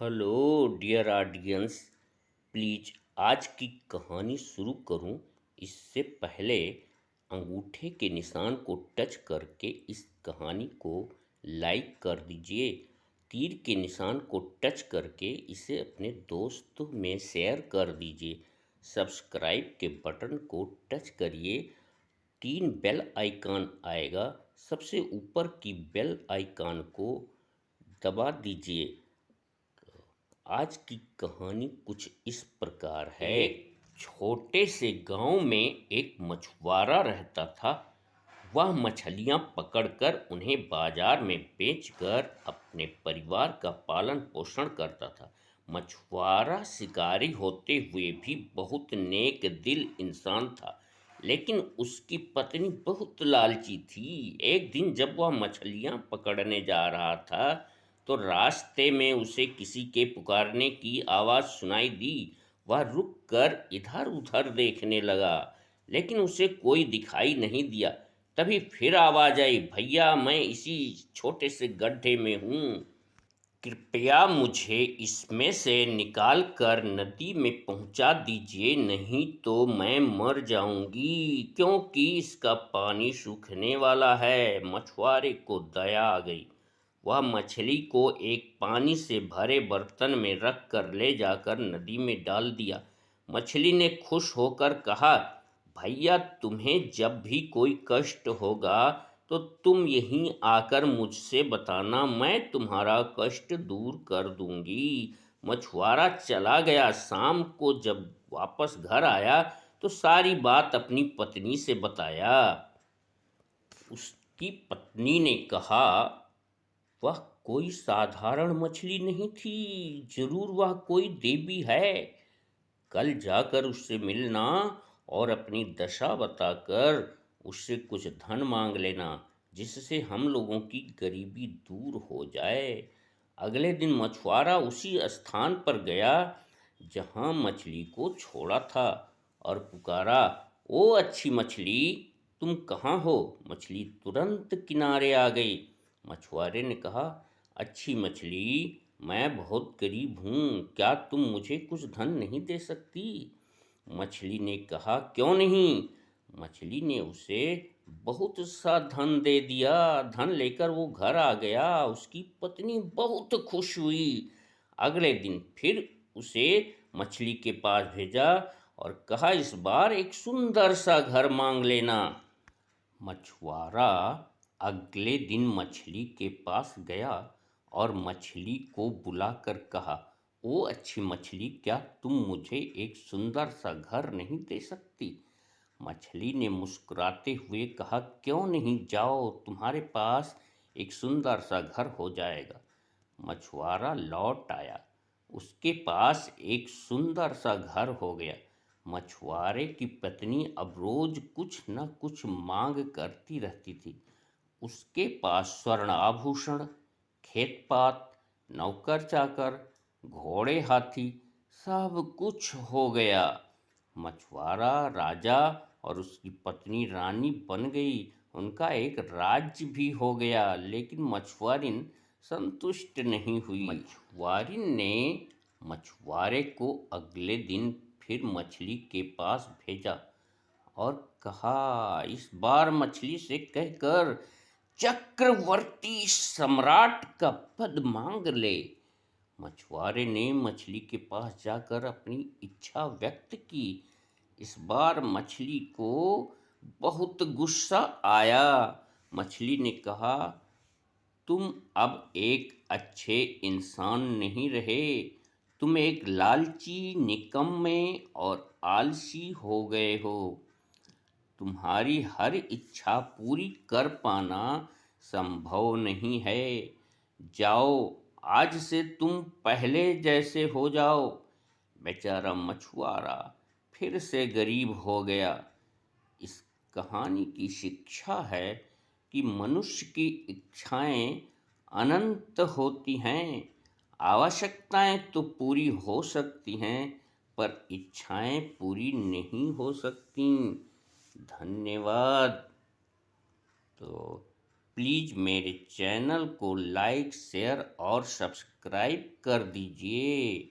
Hello dear audience. Please आज की कहानी शुरू करूं इससे पहले अंगूठे के निशान को टच करके इस कहानी को लाइक कर दीजिए। तीर के निशान को टच करके इसे अपने दोस्तों में शेयर कर दीजिए। सब्सक्राइब के बटन को टच करिए। 3 बेल आइकन आएगा, सबसे ऊपर की बेल आइकन को दबा दीजिए। आज की कहानी कुछ इस प्रकार है। एक छोटे से गांव में एक मछुआरा रहता था। वह मछलियां पकड़कर उन्हें बाजार में बेचकर अपने परिवार का पालन पोषण करता था। मछुआरा शिकारी होते हुए भी बहुत नेक दिल इंसान था, लेकिन उसकी पत्नी बहुत लालची थी। एक दिन जब वह मछलियां पकड़ने जा रहा था तो रास्ते में उसे किसी के पुकारने की आवाज़ सुनाई दी। वह रुक कर इधर उधर देखने लगा, लेकिन उसे कोई दिखाई नहीं दिया। तभी फिर आवाज़ आई, भैया मैं इसी छोटे से गड्ढे में हूँ, कृपया मुझे इसमें से निकाल कर नदी में पहुंचा दीजिए, नहीं तो मैं मर जाऊंगी, क्योंकि इसका पानी सूखने वाला है। मछुआरे को दया आ गई। वह मछली को एक पानी से भरे बर्तन में रख कर ले जाकर नदी में डाल दिया। मछली ने खुश होकर कहा, भैया तुम्हें जब भी कोई कष्ट होगा तो तुम यहीं आकर मुझसे बताना, मैं तुम्हारा कष्ट दूर कर दूंगी। मछुआरा चला गया। शाम को जब वापस घर आया तो सारी बात अपनी पत्नी से बताया। उसकी पत्नी ने कहा, वह कोई साधारण मछली नहीं थी, जरूर वह कोई देवी है। कल जाकर उससे मिलना और अपनी दशा बताकर उससे कुछ धन मांग लेना, जिससे हम लोगों की गरीबी दूर हो जाए। अगले दिन मछुआरा उसी स्थान पर गया जहां मछली को छोड़ा था और पुकारा, ओ अच्छी मछली, तुम कहाँ हो? मछली तुरंत किनारे आ गई। मछुआरे ने कहा, अच्छी मछली, मैं बहुत गरीब हूँ, क्या तुम मुझे कुछ धन नहीं दे सकती? मछली ने कहा, क्यों नहीं। मछली ने उसे बहुत सा धन दे दिया। धन लेकर वो घर आ गया। उसकी पत्नी बहुत खुश हुई। अगले दिन फिर उसे मछली के पास भेजा और कहा, इस बार एक सुंदर सा घर मांग लेना। मछुआरा अगले दिन मछली के पास गया और मछली को बुलाकर कहा, ओ अच्छी मछली, क्या तुम मुझे एक सुंदर सा घर नहीं दे सकती? मछली ने मुस्कुराते हुए कहा, क्यों नहीं, जाओ, तुम्हारे पास एक सुंदर सा घर हो जाएगा। मछुआरा लौट आया। उसके पास एक सुंदर सा घर हो गया। मछुआरे की पत्नी अब रोज कुछ न कुछ मांग करती रहती थी। उसके पास स्वर्ण आभूषण, खेत पात, नौकर चाकर, घोड़े हाथी, सब कुछ हो गया। मछुआरा राजा और उसकी पत्नी रानी बन गई। उनका एक राज्य भी हो गया, लेकिन मछुआरिन संतुष्ट नहीं हुई। मछुआरिन ने मछुआरे को अगले दिन फिर मछली के पास भेजा और कहा, इस बार मछली से कहकर चक्रवर्ती सम्राट का पद मांग ले। मछुआरे ने मछली के पास जाकर अपनी इच्छा व्यक्त की। इस बार मछली को बहुत गुस्सा आया। मछली ने कहा, तुम अब एक अच्छे इंसान नहीं रहे, तुम एक लालची, निकम्मे और आलसी हो गए हो। तुम्हारी हर इच्छा पूरी कर पाना संभव नहीं है। जाओ, आज से तुम पहले जैसे हो जाओ। बेचारा मछुआरा फिर से गरीब हो गया। इस कहानी की शिक्षा है कि मनुष्य की इच्छाएं अनंत होती हैं। आवश्यकताएं तो पूरी हो सकती हैं, पर इच्छाएं पूरी नहीं हो सकती। धन्यवाद। तो प्लीज़ मेरे चैनल को लाइक शेयर और सब्सक्राइब कर दीजिए।